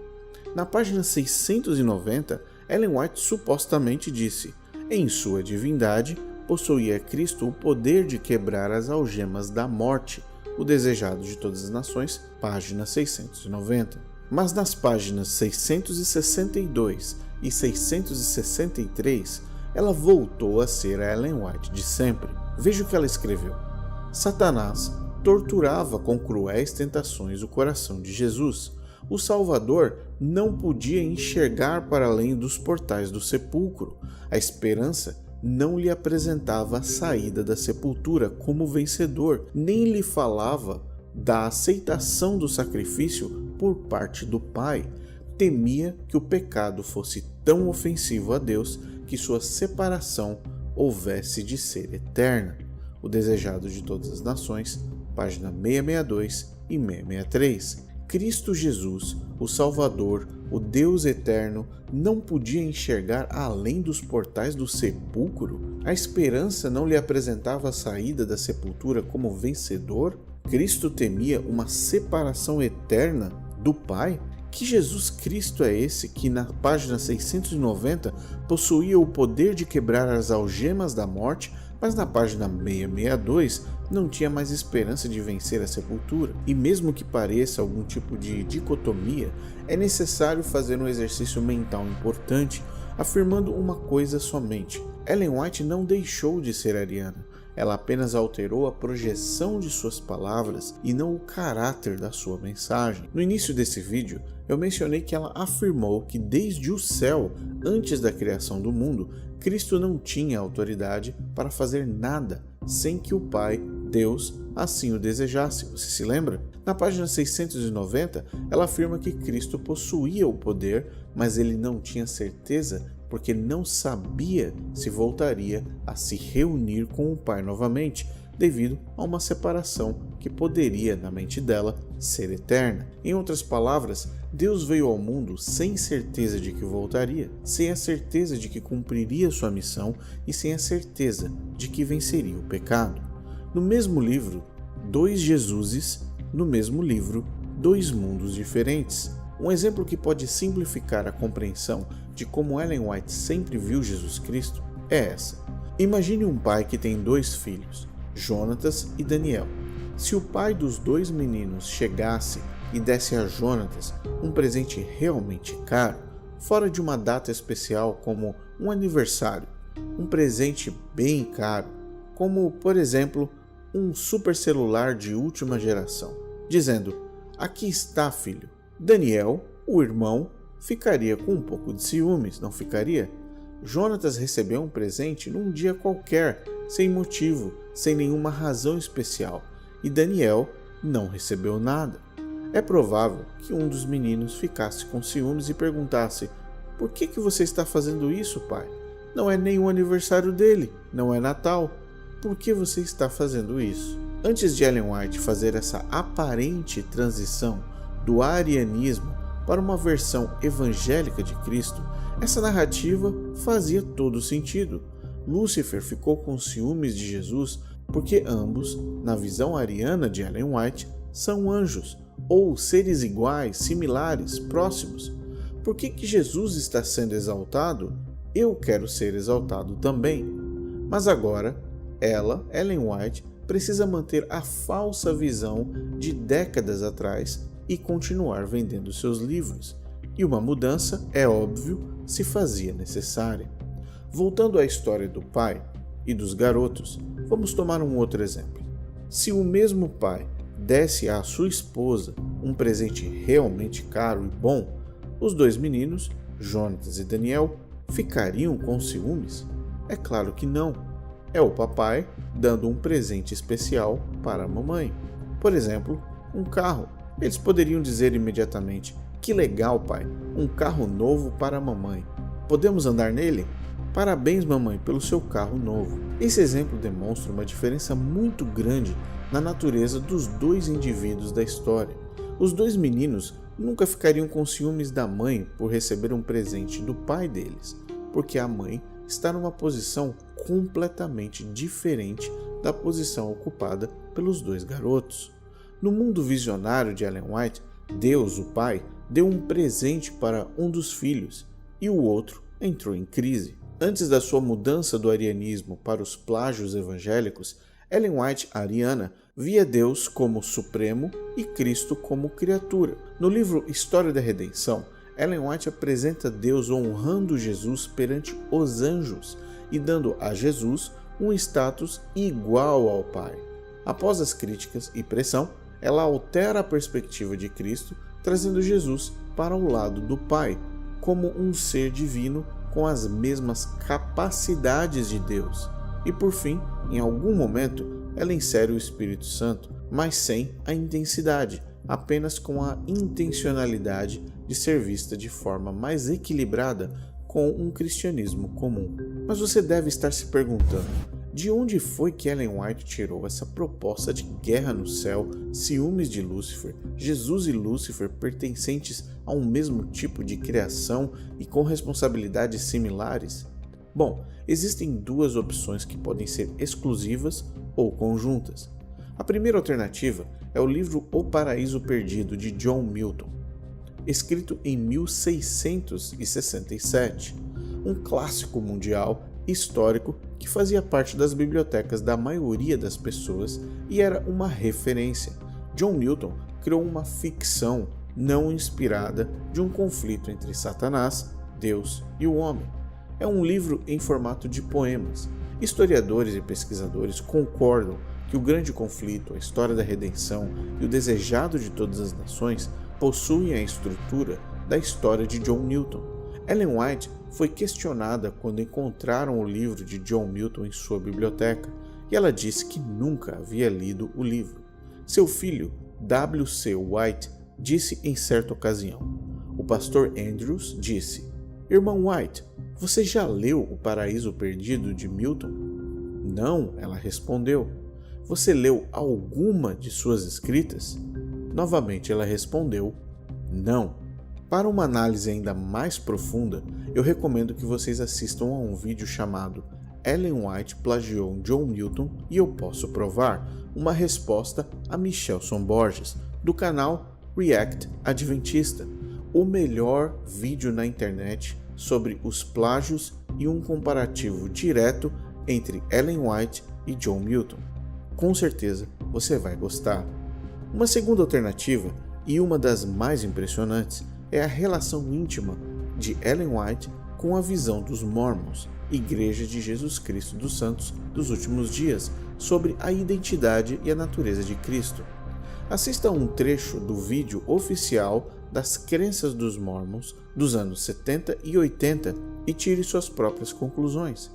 Na página 690, Ellen White supostamente disse: em sua divindade, possuía Cristo o poder de quebrar as algemas da morte, o Desejado de Todas as Nações, página 690. Mas nas páginas 662 e 663, ela voltou a ser a Ellen White de sempre. Veja o que ela escreveu. Satanás torturava com cruéis tentações o coração de Jesus. O Salvador não podia enxergar para além dos portais do sepulcro. A esperança não lhe apresentava a saída da sepultura como vencedor, nem lhe falava da aceitação do sacrifício por parte do Pai. Temia que o pecado fosse tão ofensivo a Deus que sua separação houvesse de ser eterna. O Desejado de Todas as Nações, página 662 e 663. Cristo Jesus, o Salvador, o Deus eterno, não podia enxergar além dos portais do sepulcro? A esperança não lhe apresentava a saída da sepultura como vencedor? Cristo temia uma separação eterna do Pai? Que Jesus Cristo é esse que na página 690 possuía o poder de quebrar as algemas da morte, mas na página 662 não tinha mais esperança de vencer a sepultura? E mesmo que pareça algum tipo de dicotomia, é necessário fazer um exercício mental importante, afirmando uma coisa somente: Ellen White não deixou de ser ariana. Ela apenas alterou a projeção de suas palavras e não o caráter da sua mensagem. No início desse vídeo, eu mencionei que ela afirmou que desde o céu, antes da criação do mundo, Cristo não tinha autoridade para fazer nada sem que o Pai, Deus, assim o desejasse. Você se lembra? Na página 690, ela afirma que Cristo possuía o poder, mas ele não tinha certeza porque não sabia se voltaria a se reunir com o Pai novamente, devido a uma separação que poderia, na mente dela, ser eterna. Em outras palavras, Deus veio ao mundo sem certeza de que voltaria, sem a certeza de que cumpriria sua missão e sem a certeza de que venceria o pecado. No mesmo livro, dois Jesuses, no mesmo livro, dois mundos diferentes. Um exemplo que pode simplificar a compreensão de como Ellen White sempre viu Jesus Cristo é essa. Imagine um pai que tem dois filhos, Jonatas e Daniel. Se o pai dos dois meninos chegasse e desse a Jonatas um presente realmente caro, fora de uma data especial como um aniversário, um presente bem caro, como, por exemplo, um super celular de última geração, dizendo: aqui está, filho. Daniel, o irmão, ficaria com um pouco de ciúmes, não ficaria? Jonatas recebeu um presente num dia qualquer, sem motivo, sem nenhuma razão especial, e Daniel não recebeu nada. É provável que um dos meninos ficasse com ciúmes e perguntasse: por que você está fazendo isso, pai? Não é nem o aniversário dele, não é Natal. Por que você está fazendo isso? Antes de Ellen White fazer essa aparente transição do arianismo para uma versão evangélica de Cristo, essa narrativa fazia todo sentido. Lúcifer ficou com ciúmes de Jesus porque ambos, na visão ariana de Ellen White, são anjos, ou seres iguais, similares, próximos. por que Jesus está sendo exaltado? Eu quero ser exaltado também. Mas agora, Ellen White, precisa manter a falsa visão de décadas atrás e continuar vendendo seus livros. E uma mudança, é óbvio, se fazia necessária. Voltando à história do pai e dos garotos, vamos tomar um outro exemplo. Se o mesmo pai desse à sua esposa um presente realmente caro e bom, os dois meninos, Jonatas e Daniel, ficariam com ciúmes? É claro que não. É o papai dando um presente especial para a mamãe. Por exemplo, um carro. Eles poderiam dizer imediatamente: "Que legal, pai, um carro novo para a mamãe. Podemos andar nele? Parabéns, mamãe, pelo seu carro novo." Esse exemplo demonstra uma diferença muito grande na natureza dos dois indivíduos da história. Os dois meninos nunca ficariam com ciúmes da mãe por receber um presente do pai deles, porque a mãe está numa posição completamente diferente da posição ocupada pelos dois garotos. No mundo visionário de Ellen White, Deus, o pai, deu um presente para um dos filhos e o outro entrou em crise. Antes da sua mudança do arianismo para os plágios evangélicos, Ellen White, a ariana, via Deus como supremo e Cristo como criatura. No livro História da Redenção, Ellen White apresenta Deus honrando Jesus perante os anjos e dando a Jesus um status igual ao Pai. Após as críticas e pressão, ela altera a perspectiva de Cristo, trazendo Jesus para o lado do Pai, como um ser divino com as mesmas capacidades de Deus. E por fim, em algum momento, ela insere o Espírito Santo, mas sem a intensidade, apenas com a intencionalidade de ser vista de forma mais equilibrada com um cristianismo comum. Mas você deve estar se perguntando: de onde foi que Ellen White tirou essa proposta de guerra no céu, ciúmes de Lúcifer, Jesus e Lúcifer pertencentes a um mesmo tipo de criação e com responsabilidades similares? Bom, existem duas opções que podem ser exclusivas ou conjuntas. A primeira alternativa é o livro O Paraíso Perdido, de John Milton, escrito em 1667, um clássico mundial histórico que fazia parte das bibliotecas da maioria das pessoas e era uma referência. John Milton criou uma ficção não inspirada de um conflito entre Satanás, Deus e o homem. É um livro em formato de poemas. Historiadores e pesquisadores concordam que o grande conflito, a história da redenção e o desejado de todas as nações possuem a estrutura da história de John Milton. Ellen White foi questionada quando encontraram o livro de John Milton em sua biblioteca e ela disse que nunca havia lido o livro. Seu filho, W.C. White, disse em certa ocasião. O pastor Andrews disse: "Irmão White, você já leu O Paraíso Perdido de Milton?" "Não," ela respondeu. "Você leu alguma de suas escritas?" Novamente ela respondeu: "Não." Para uma análise ainda mais profunda, eu recomendo que vocês assistam a um vídeo chamado Ellen White plagiou John Milton e eu posso provar, uma resposta a Michelson Borges, do canal React Adventista, o melhor vídeo na internet sobre os plágios e um comparativo direto entre Ellen White e John Milton. Com certeza você vai gostar. Uma segunda alternativa, e uma das mais impressionantes, é a relação íntima de Ellen White com a visão dos Mormons, Igreja de Jesus Cristo dos Santos dos Últimos Dias, sobre a identidade e a natureza de Cristo. Assista a um trecho do vídeo oficial das crenças dos Mormons dos anos 70 e 80 e tire suas próprias conclusões.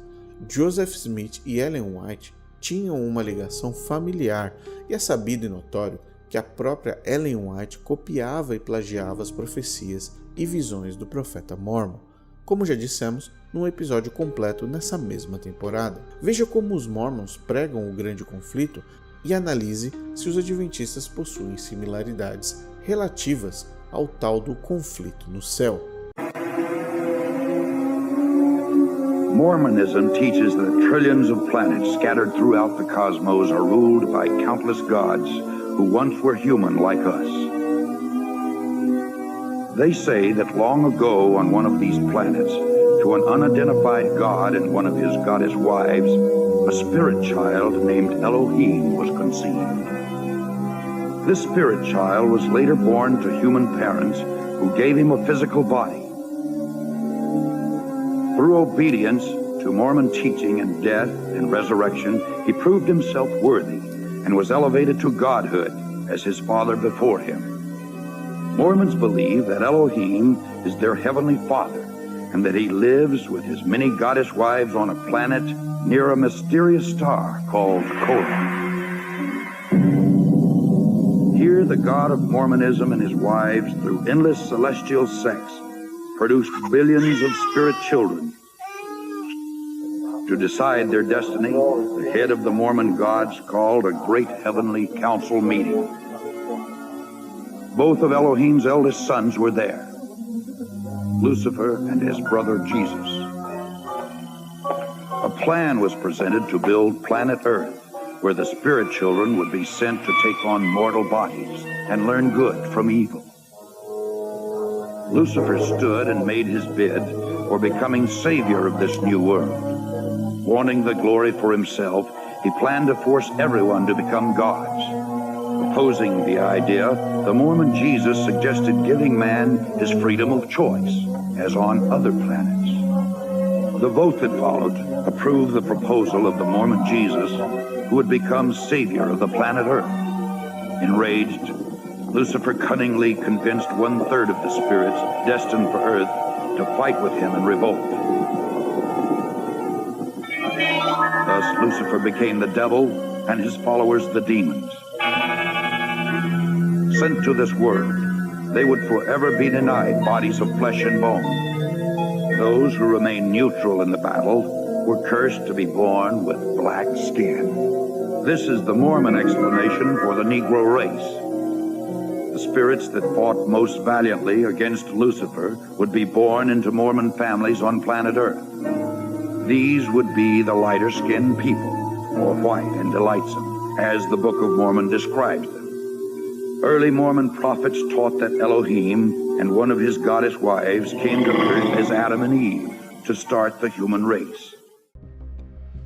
Joseph Smith e Ellen White tinham uma ligação familiar e é sabido e notório que a própria Ellen White copiava e plagiava as profecias e visões do profeta Mormon, como já dissemos num episódio completo nessa mesma temporada. Veja como os Mormons pregam o grande conflito e analise se os adventistas possuem similaridades relativas ao tal do conflito no céu. Mormonism teaches that trillions of planets scattered throughout the cosmos are ruled by countless gods who once were human like us. They say that long ago on one of these planets, to an unidentified god and one of his goddess wives, a spirit child named Elohim was conceived. This spirit child was later born to human parents who gave him a physical body. Through obedience to Mormon teaching and death and resurrection, he proved himself worthy and was elevated to godhood as his father before him. Mormons believe that Elohim is their heavenly father and that he lives with his many goddess wives on a planet near a mysterious star called Kora. Here, the God of Mormonism and his wives, through endless celestial sex, produced billions of spirit children. To decide their destiny, the head of the Mormon gods called a great heavenly council meeting. Both of Elohim's eldest sons were there, Lucifer and his brother Jesus. A plan was presented to build planet Earth, where the spirit children would be sent to take on mortal bodies and learn good from evil. Lucifer stood and made his bid for becoming savior of this new world. Wanting the glory for himself, he planned to force everyone to become gods. Opposing the idea, the Mormon Jesus suggested giving man his freedom of choice, as on other planets. The vote that followed approved the proposal of the Mormon Jesus, who would become savior of the planet Earth. Enraged, Lucifer cunningly convinced 1/3 of the spirits destined for Earth to fight with him in revolt. Thus, Lucifer became the devil and his followers the demons. Sent to this world, they would forever be denied bodies of flesh and bone. Those who remained neutral in the battle were cursed to be born with black skin. This is the Mormon explanation for the Negro race. The spirits that fought most valiantly against Lucifer would be born into Mormon families on planet Earth. These would be the lighter-skinned people, more white and delightsome, as the Book of Mormon describes them. Early Mormon prophets taught that Elohim and one of his goddess wives came to earth as Adam and Eve to start the human race.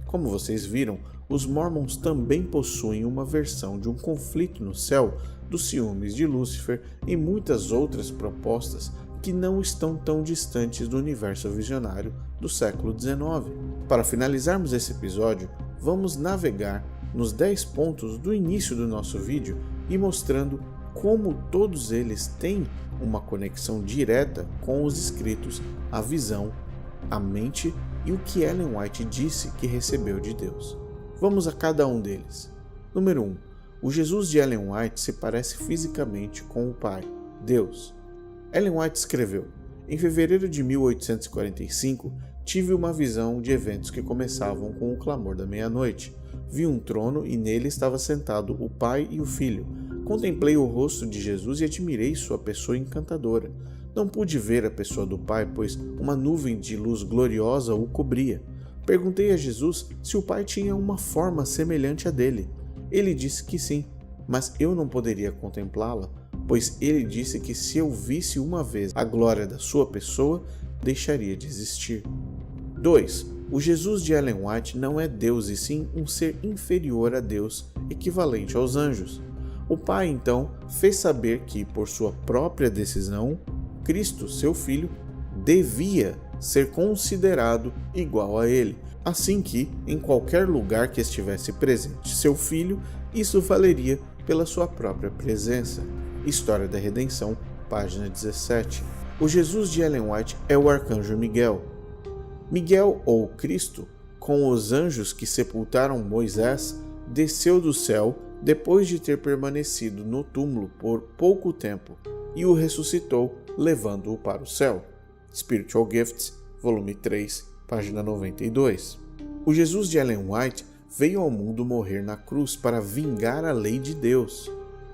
Como vocês viram, os Mormons também possuem uma versão de um conflito no céu, dos ciúmes de Lúcifer e muitas outras propostas que não estão tão distantes do universo visionário do século XIX. Para finalizarmos esse episódio, vamos navegar nos 10 pontos do início do nosso vídeo e mostrando como todos eles têm uma conexão direta com os escritos, a visão, a mente e o que Ellen White disse que recebeu de Deus. Vamos a cada um deles. Número 1. O Jesus de Ellen White se parece fisicamente com o Pai, Deus. Ellen White escreveu: em fevereiro de 1845, tive uma visão de eventos que começavam com o clamor da meia-noite. Vi um trono e nele estava sentado o Pai e o Filho. Contemplei o rosto de Jesus e admirei sua pessoa encantadora. Não pude ver a pessoa do Pai, pois uma nuvem de luz gloriosa o cobria. Perguntei a Jesus se o Pai tinha uma forma semelhante à dele. Ele disse que sim, mas eu não poderia contemplá-la, pois ele disse que se eu visse uma vez a glória da sua pessoa, deixaria de existir. 2. O Jesus de Ellen White não é Deus e sim um ser inferior a Deus, equivalente aos anjos. O Pai, então, fez saber que, por sua própria decisão, Cristo, seu Filho, devia ser considerado igual a ele, assim que, em qualquer lugar que estivesse presente seu Filho, isso valeria pela sua própria presença. História da Redenção, página 17. O Jesus de Ellen White é o arcanjo Miguel. Miguel, ou Cristo, com os anjos que sepultaram Moisés, desceu do céu depois de ter permanecido no túmulo por pouco tempo e o ressuscitou, levando-o para o céu. Spiritual Gifts, volume 3, página 92. O Jesus de Ellen White veio ao mundo morrer na cruz para vingar a lei de Deus.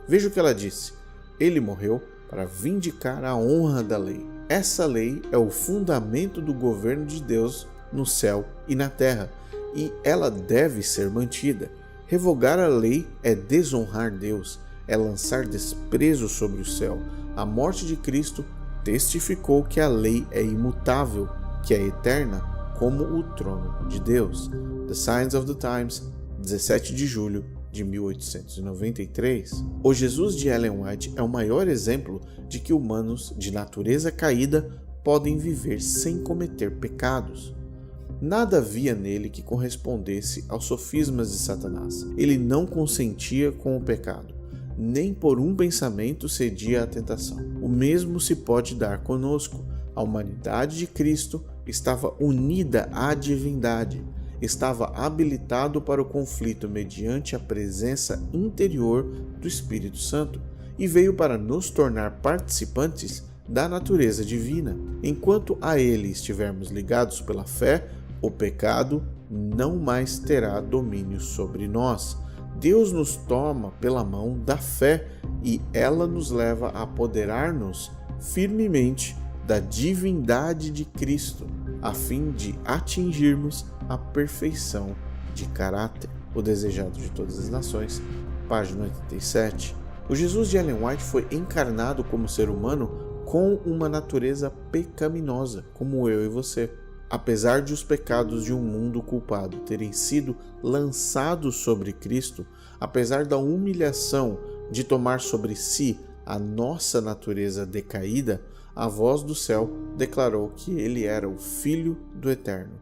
Veja o que ela disse. Ele morreu para vindicar a honra da lei. Essa lei é o fundamento do governo de Deus no céu e na terra, e ela deve ser mantida. Revogar a lei é desonrar Deus, é lançar desprezo sobre o céu. A morte de Cristo testificou que a lei é imutável, que é eterna, como o trono de Deus. The Signs of the Times, 17 de julho de 1893. O Jesus de Ellen White é o maior exemplo de que humanos de natureza caída podem viver sem cometer pecados. Nada havia nele que correspondesse aos sofismas de Satanás. Ele não consentia com o pecado, nem por um pensamento cedia à tentação. O mesmo se pode dar conosco. A humanidade de Cristo estava unida à divindade, estava habilitado para o conflito mediante a presença interior do Espírito Santo e veio para nos tornar participantes da natureza divina. Enquanto a ele estivermos ligados pela fé, o pecado não mais terá domínio sobre nós. Deus nos toma pela mão da fé e ela nos leva a apoderar-nos firmemente da divindade de Cristo, a fim de atingirmos a perfeição de caráter. O Desejado de Todas as Nações, página 87. O Jesus de Ellen White foi encarnado como ser humano com uma natureza pecaminosa, como eu e você. Apesar de os pecados de um mundo culpado terem sido lançados sobre Cristo, apesar da humilhação de tomar sobre si a nossa natureza decaída, a voz do céu declarou que ele era o Filho do Eterno.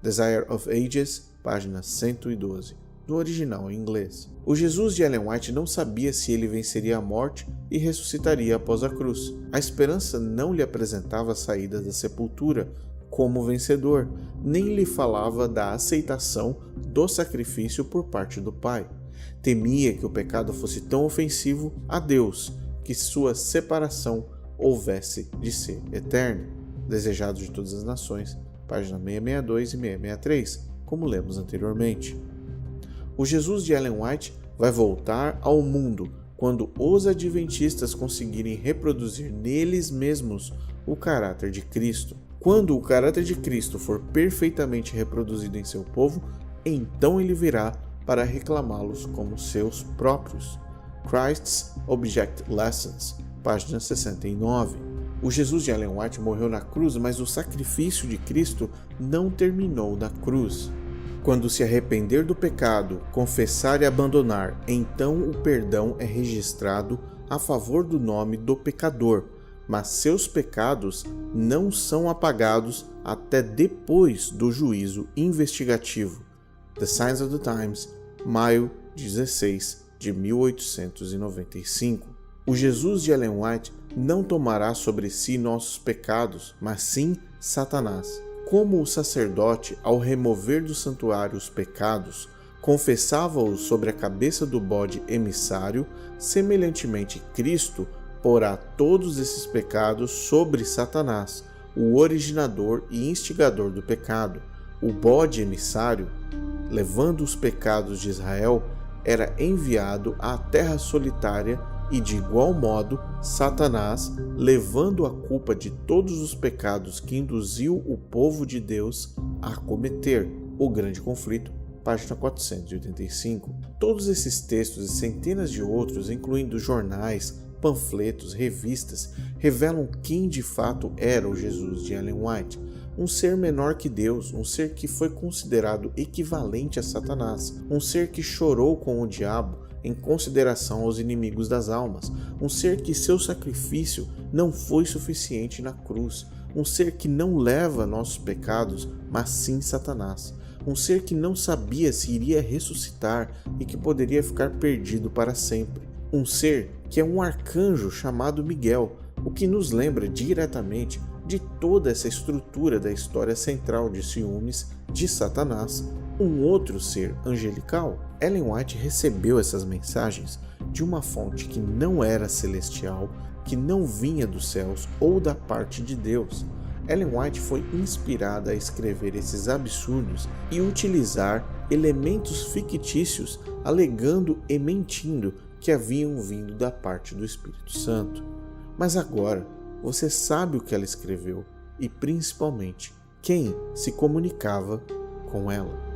Desire of Ages, página 112, no original em inglês. O Jesus de Ellen White não sabia se ele venceria a morte e ressuscitaria após a cruz. A esperança não lhe apresentava a saída da sepultura como vencedor, nem lhe falava da aceitação do sacrifício por parte do Pai. Temia que o pecado fosse tão ofensivo a Deus que sua separação houvesse de ser eterna. Desejado de Todas as Nações, página 662 e 663, como lemos anteriormente. O Jesus de Ellen White vai voltar ao mundo quando os adventistas conseguirem reproduzir neles mesmos o caráter de Cristo. Quando o caráter de Cristo for perfeitamente reproduzido em seu povo, então ele virá para reclamá-los como seus próprios. Christ's Object Lessons, página 69. O Jesus de Ellen White morreu na cruz, mas o sacrifício de Cristo não terminou na cruz. Quando se arrepender do pecado, confessar e abandonar, então o perdão é registrado a favor do nome do pecador, mas seus pecados não são apagados até depois do juízo investigativo. The Signs of the Times, maio 16 de 1895. O Jesus de Ellen White não tomará sobre si nossos pecados, mas sim Satanás. Como o sacerdote, ao remover do santuário os pecados, confessava-os sobre a cabeça do bode emissário, semelhantemente Cristo porá todos esses pecados sobre Satanás, o originador e instigador do pecado. O bode emissário, levando os pecados de Israel, era enviado à terra solitária e, de igual modo, Satanás, levando a culpa de todos os pecados que induziu o povo de Deus a cometer. O Grande Conflito, página 485. Todos esses textos e centenas de outros, incluindo jornais, panfletos, revistas, revelam quem de fato era o Jesus de Ellen White. Um ser menor que Deus, um ser que foi considerado equivalente a Satanás, um ser que chorou com o diabo em consideração aos inimigos das almas, um ser que seu sacrifício não foi suficiente na cruz, um ser que não leva nossos pecados, mas sim Satanás, um ser que não sabia se iria ressuscitar e que poderia ficar perdido para sempre, um ser que é um arcanjo chamado Miguel, o que nos lembra diretamente de toda essa estrutura da história central de ciúmes de Satanás, um outro ser angelical. Ellen White recebeu essas mensagens de uma fonte que não era celestial, que não vinha dos céus ou da parte de Deus. Ellen White foi inspirada a escrever esses absurdos e utilizar elementos fictícios, alegando e mentindo que haviam vindo da parte do Espírito Santo. Mas agora você sabe o que ela escreveu e, principalmente, quem se comunicava com ela.